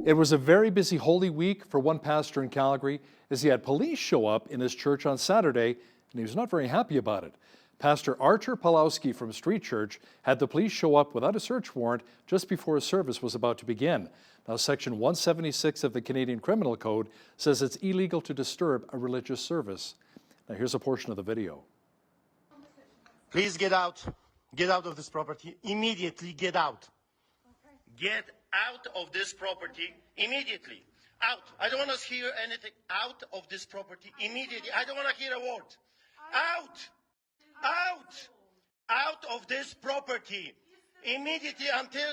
It was a very busy Holy Week for one pastor in Calgary as he had police show up in his church on Saturday, and he was not very happy about it. Pastor Archer Pawlowski from Street Church had the police show up without a search warrant just before his service was about to begin. Now, Section 176 of the Canadian Criminal Code says it's illegal to disturb a religious service. Now, here's a portion of the video. Please get out. Get out of this property. Immediately get out. Okay. Get out of this property immediately. Out. I don't want to hear anything. Out of this property immediately. I don't want to hear a word. Out. Out. Out of this property immediately until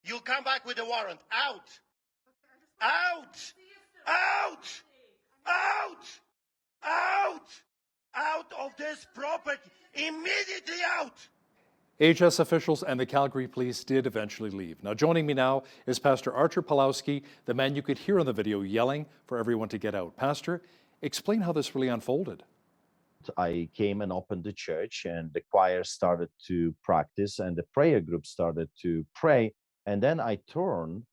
you come back with a warrant. Out. Out. Out. Out. Out. Out of this property. Immediately out. AHS officials and the Calgary police did eventually leave. Now, joining me now is Pastor Archer Pawlowski, the man you could hear on the video yelling for everyone to get out. Pastor, explain how this really unfolded. I came and opened the church, and the choir started to practice, and the prayer group started to pray. And then I turned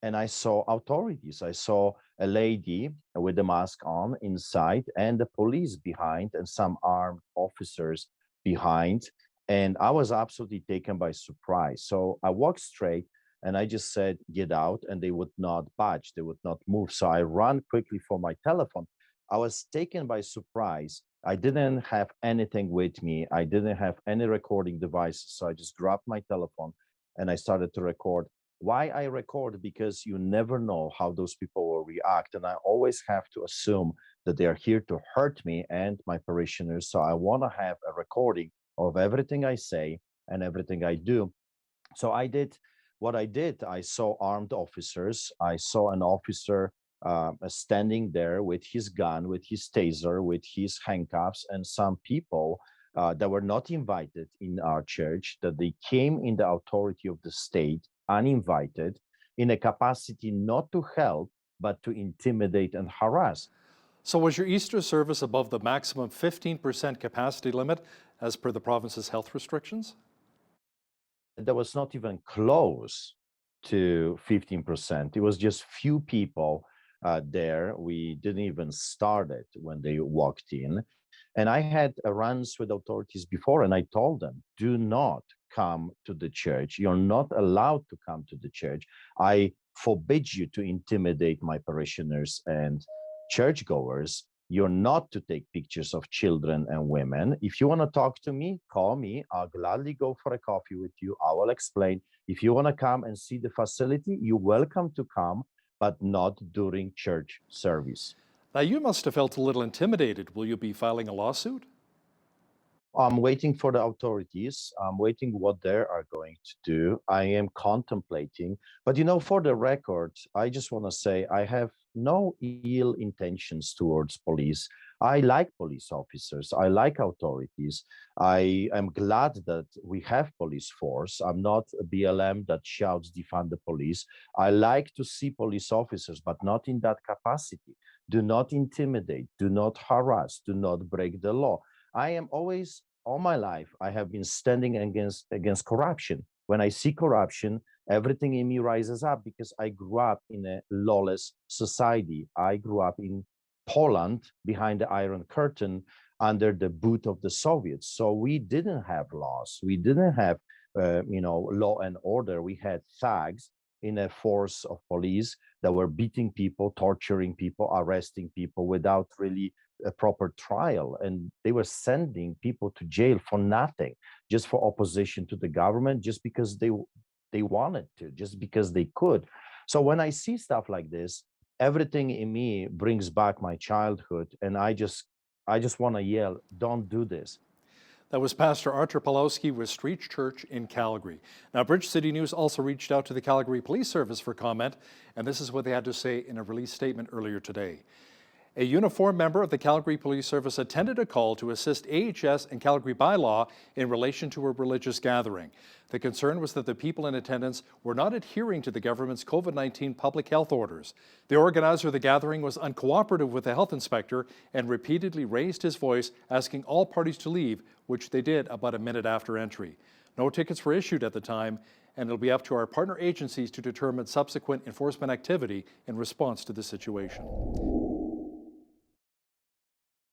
and I saw authorities. I saw a lady with a mask on inside, and the police behind, and some armed officers behind. And I was absolutely taken by surprise. So I walked straight and I just said, get out, and they would not budge. They would not move. So I ran quickly for my telephone. I was taken by surprise. I didn't have anything with me. I didn't have any recording devices. So I just grabbed my telephone and I started to record. Why I record? Because you never know how those people will react. And I always have to assume that they are here to hurt me and my parishioners. So I want to have a recording of everything I say and everything I do. So I did what I did. I saw armed officers. I saw an officer standing there with his gun, with his taser, with his handcuffs, and some people that were not invited in our church, that they came in the authority of the state, uninvited, in a capacity not to help, but to intimidate and harass. So was your Easter service above the maximum 15% capacity limit as per the province's health restrictions? That was not even close to 15%. It was just few people there. We didn't even start it when they walked in. And I had runs with authorities before, and I told them, do not come to the church. You're not allowed to come to the church. I forbid you to intimidate my parishioners and churchgoers. You're not to take pictures of children and women. If you want to talk to me, call me. I'll gladly go for a coffee with you. I will explain. If you want to come and see the facility, you're welcome to come, but not during church service. Now, you must have felt a little intimidated. Will you be filing a lawsuit? I'm waiting for the authorities. I'm waiting what they are going to do. I am contemplating. But, for the record, I just want to say I have no ill intentions towards police. I like police officers. I like authorities. I am glad that we have police force. I'm not a BLM that shouts, defund the police. I like to see police officers, but not in that capacity. Do not intimidate. Do not harass. Do not break the law. I am always, all my life, I have been standing against corruption. When I see corruption, everything in me rises up because I grew up in a lawless society. I grew up in Poland behind the Iron Curtain under the boot of the Soviets. So we didn't have laws. We didn't have, law and order. We had thugs in a force of police that were beating people, torturing people, arresting people without really a proper trial. And they were sending people to jail for nothing, just for opposition to the government, just because they wanted to, just because they could. So when I see stuff like this, everything in me brings back my childhood, and I just want to yell, don't do this. That was Pastor Archer Pawlowski with Street Church in Calgary. Now, Bridge City News also reached out to the Calgary Police Service for comment, and this is what they had to say in a release statement earlier today. A uniformed member of the Calgary Police Service attended a call to assist AHS and Calgary bylaw in relation to a religious gathering. The concern was that the people in attendance were not adhering to the government's COVID-19 public health orders. The organizer of the gathering was uncooperative with the health inspector and repeatedly raised his voice, asking all parties to leave, which they did about a minute after entry. No tickets were issued at the time, and it'll be up to our partner agencies to determine subsequent enforcement activity in response to the situation.